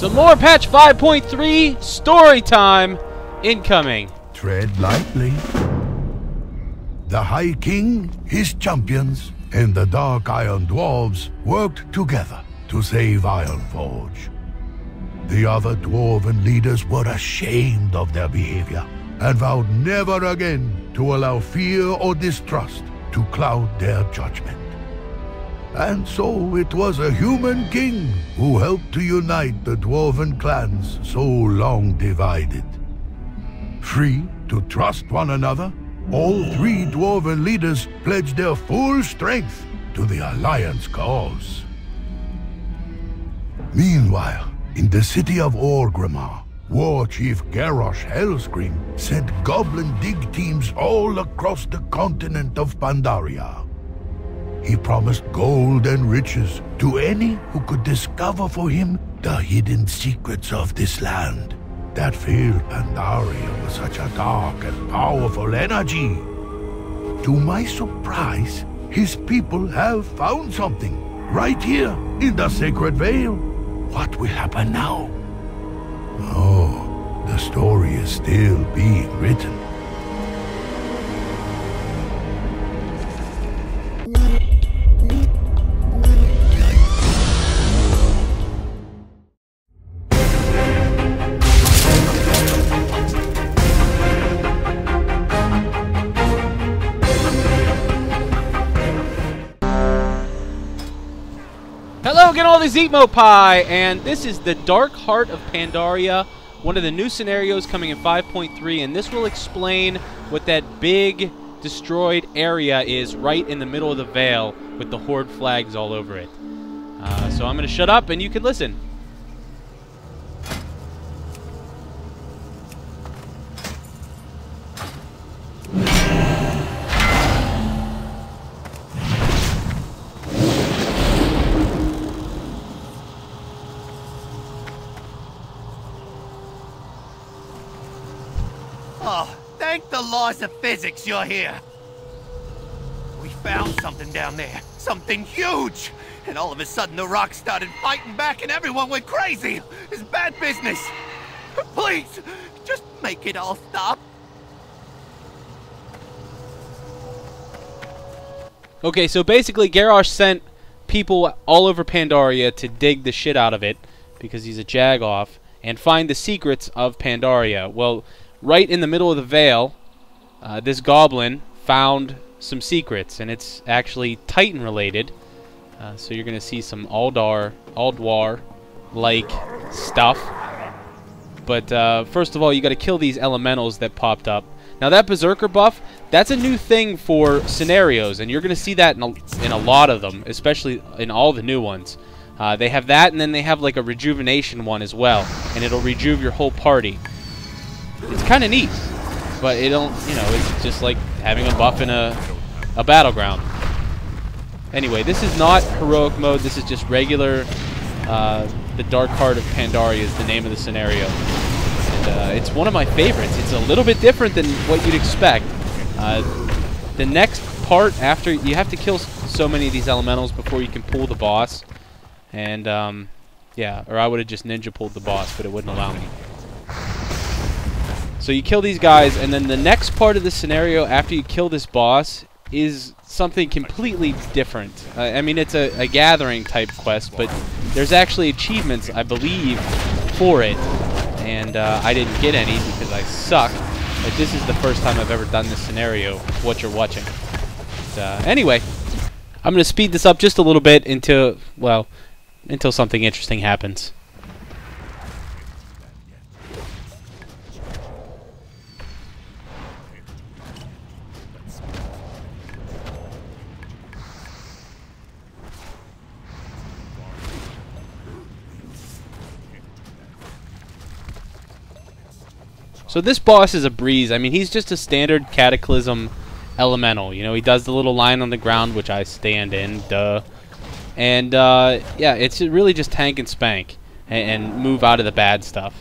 Some more patch 5.3 story time incoming. Tread lightly. The High King, his champions, and the Dark Iron Dwarves worked together to save Ironforge. The other dwarven leaders were ashamed of their behavior and vowed never again to allow fear or distrust to cloud their judgment. And so it was a human king who helped to unite the dwarven clans so long divided. Free to trust one another, all three dwarven leaders pledged their full strength to the Alliance cause. Meanwhile, in the city of Orgrimmar, War Chief Garrosh Hellscream sent goblin dig teams all across the continent of Pandaria. He promised gold and riches to any who could discover for him the hidden secrets of this land that filled Pandaria with such a dark and powerful energy. To my surprise, his people have found something right here in the Sacred Vale. What will happen now? Oh, the story is still being written. Hello again, all this Eatmopie, and this is the Dark Heart of Pandaria, one of the new scenarios coming in 5.3, and this will explain what that big destroyed area is right in the middle of the Vale with the Horde flags all over it. So I'm going to shut up and you can listen. Oh, thank the laws of physics you're here. We found something down there. Something huge. And all of a sudden the rocks started fighting back and everyone went crazy. It's bad business. Please, just make it all stop. Okay, so basically Garrosh sent people all over Pandaria to dig the shit out of it because he's a jagoff and find the secrets of Pandaria. Well, right in the middle of the Vale, this goblin found some secrets, and it's actually Titan related. So you're going to see some Aldwar-like stuff. But first of all, you got to kill these elementals that popped up. Now that Berserker buff, that's a new thing for scenarios, and you're going to see that in a lot of them, especially in all the new ones. They have that, and then they have like a rejuvenation one as well, and it'll rejuve your whole party. It's kind of neat, but it don't, you know, it's just like having a buff in a battleground. Anyway, this is not heroic mode. This is just regular. The Dark Heart of Pandaria is the name of the scenario. And it's one of my favorites. It's a little bit different than what you'd expect. The next part, after you have to kill so many of these elementals before you can pull the boss. And, yeah, or I would have just ninja pulled the boss, but it wouldn't allow me. So you kill these guys, and then the next part of the scenario after you kill this boss is something completely different. I mean, it's a gathering type quest, but there's actually achievements, I believe, for it. And I didn't get any because I suck. But this is the first time I've ever done this scenario, what you're watching. But, anyway, I'm going to speed this up just a little bit until, well, until something interesting happens. So this boss is a breeze. I mean, he's just a standard Cataclysm elemental. You know, he does the little line on the ground, which I stand in, duh. And, yeah, it's really just tank and spank and move out of the bad stuff,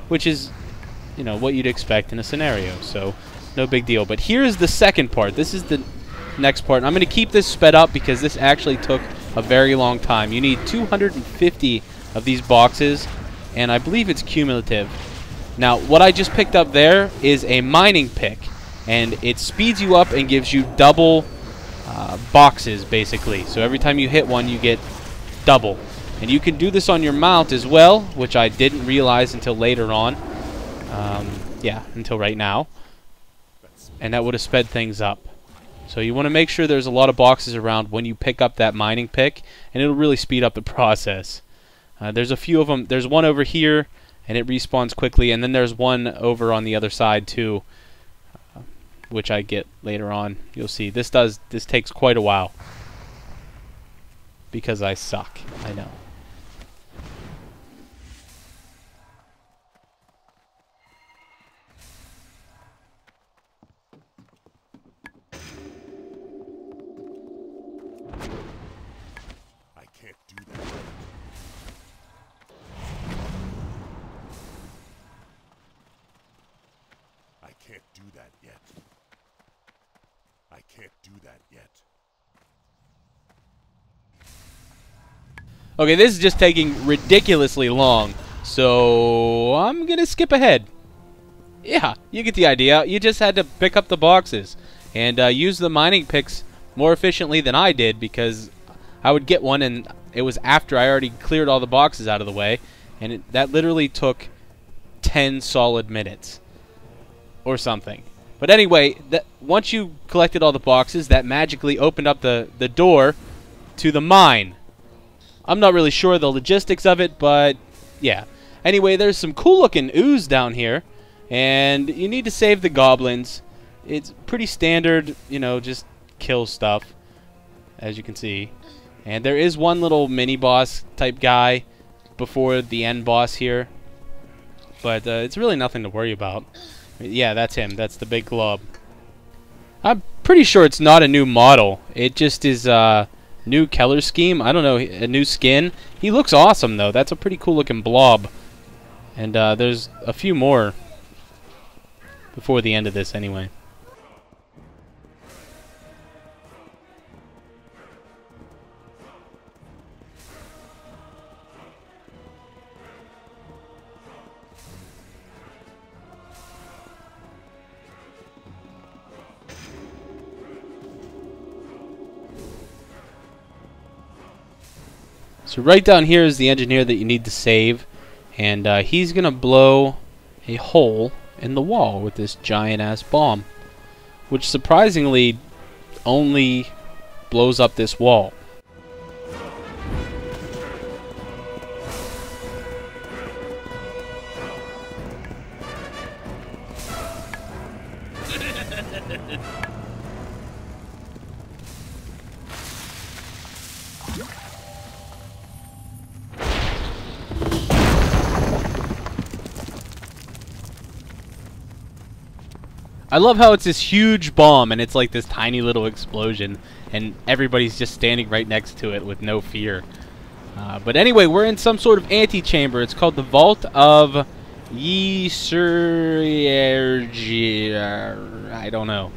which is, you know, what you'd expect in a scenario. So, no big deal. But here's the second part. This is the next part. And I'm going to keep this sped up because this actually took a very long time. You need 250 of these boxes and I believe it's cumulative. Now, what I just picked up there is a mining pick, and it speeds you up and gives you double boxes, basically. So every time you hit one, you get double. And you can do this on your mount as well, which I didn't realize until later on. Yeah, until right now. And that would have sped things up. So you want to make sure there's a lot of boxes around when you pick up that mining pick, and it'll really speed up the process. There's a few of them. There's one over here, and it respawns quickly, and then there's one over on the other side too, which I get later on. You'll see. This takes quite a while. Because I suck. I know. Okay, this is just taking ridiculously long, so I'm gonna skip ahead. Yeah, you get the idea. You just had to pick up the boxes and use the mining picks more efficiently than I did, because I would get one and it was after I already cleared all the boxes out of the way, and that literally took 10 solid minutes or something. But anyway, once you collected all the boxes, that magically opened up the door to the mine. I'm not really sure the logistics of it, but yeah. Anyway, there's some cool looking ooze down here, and you need to save the goblins. It's pretty standard, you know, just kill stuff, as you can see. And there is one little mini boss type guy before the end boss here, but it's really nothing to worry about. Yeah, that's him. That's the big glob. I'm pretty sure it's not a new model. It just is new color scheme. I don't know, a new skin. He looks awesome though. That's a pretty cool looking blob. And there's a few more before the end of this anyway. So right down here is the engineer that you need to save, and he's going to blow a hole in the wall with this giant-ass bomb, which surprisingly only blows up this wall. I love how it's this huge bomb and it's like this tiny little explosion and everybody's just standing right next to it with no fear. But anyway, we're in some sort of antechamber. It's called the Vault of Ysuriergi. I don't know.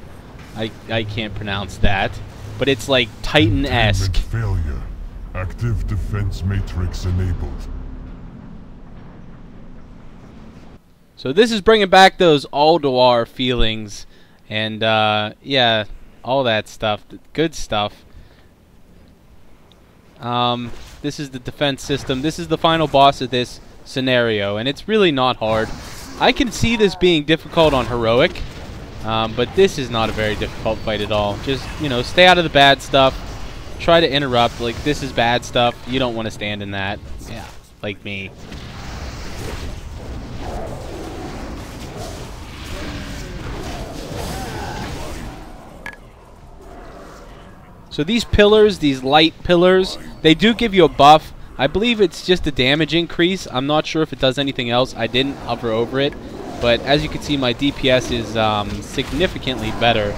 I can't pronounce that. But it's like Titan-esque. Failure. Active defense matrix enabled. So this is bringing back those Alduar feelings, and yeah, all that stuff, good stuff. This is the defense system. This is the final boss of this scenario, and it's really not hard. I can see this being difficult on heroic, but this is not a very difficult fight at all. Just, you know, stay out of the bad stuff. Try to interrupt. Like, this is bad stuff. You don't want to stand in that. Yeah, like me. So these pillars, these light pillars, they do give you a buff. I believe it's just a damage increase. I'm not sure if it does anything else. I didn't hover over it. But as you can see, my DPS is significantly better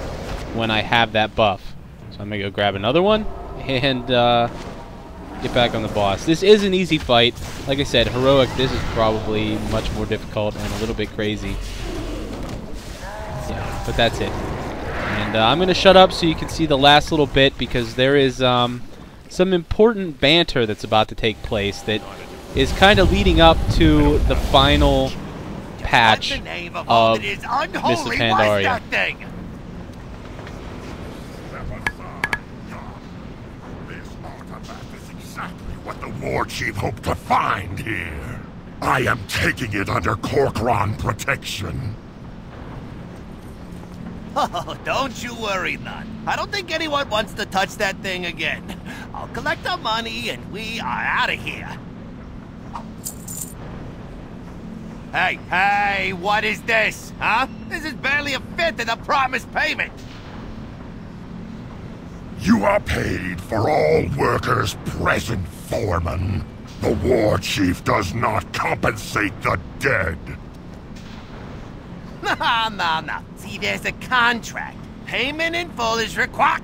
when I have that buff. So I'm going to go grab another one and get back on the boss. This is an easy fight. Like I said, heroic, this is probably much more difficult and a little bit crazy. Yeah, but that's it. And I'm going to shut up so you can see the last little bit, because there is some important banter that's about to take place that is kind of leading up to the final patch What the name of all of that is Mr. unholy was Pandaria. that thing? This artifact is exactly what the war chief hoped to find here. I am taking it under Corcoran protection. Oh, don't you worry, none. I don't think anyone wants to touch that thing again. I'll collect our money and we are out of here. Hey, what is this, huh? This is barely a fifth of the promised payment. You are paid for all workers present, Foreman. The war chief does not compensate the dead. No. See, there's a contract. Payment in full is required.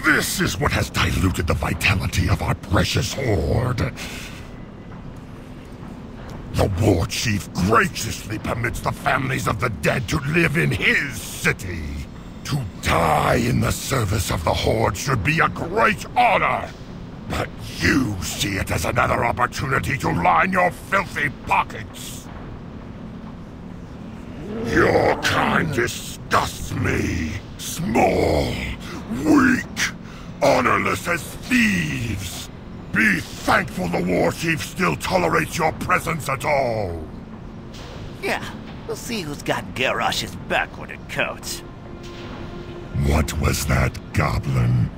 This is what has diluted the vitality of our precious Horde. The war chief graciously permits the families of the dead to live in his city. To die in the service of the Horde should be a great honor. But you see it as another opportunity to line your filthy pockets. Your kind disgusts me. Small, weak, honorless as thieves. Be thankful the war chief still tolerates your presence at all. Yeah, we'll see who's got Garrosh's backward coat. What was that, goblin?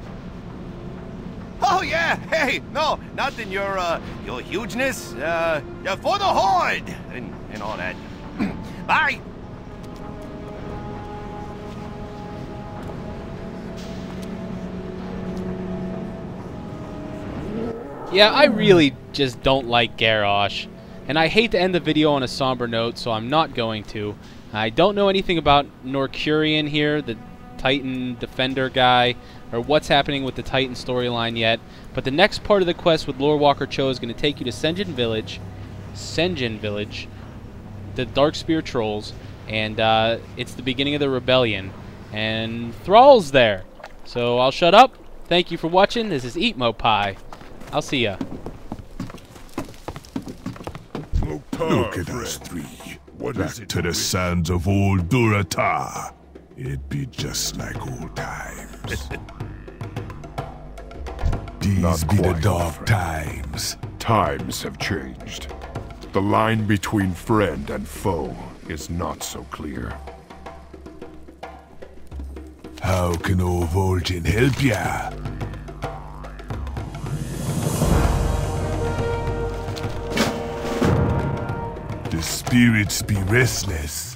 Oh yeah, hey, no, nothing. Your hugeness, for the Horde and all that. Bye. Yeah, I really just don't like Garrosh, and I hate to end the video on a somber note, so I'm not going to. I don't know anything about Norcurian here, the Titan Defender guy, or what's happening with the Titan storyline yet, but the next part of the quest with Lorewalker Cho is going to take you to Senjin Village, the Darksprear trolls, and it's the beginning of the rebellion, and Thrall's there. So I'll shut up. Thank you for watching. This is Eatmopie. I'll see ya. Look at us three. Back to the sands of old Durata. It'd be just like old times. These be the dark times. Times have changed. The line between friend and foe is not so clear. How can old Voljin help ya? The spirits be restless.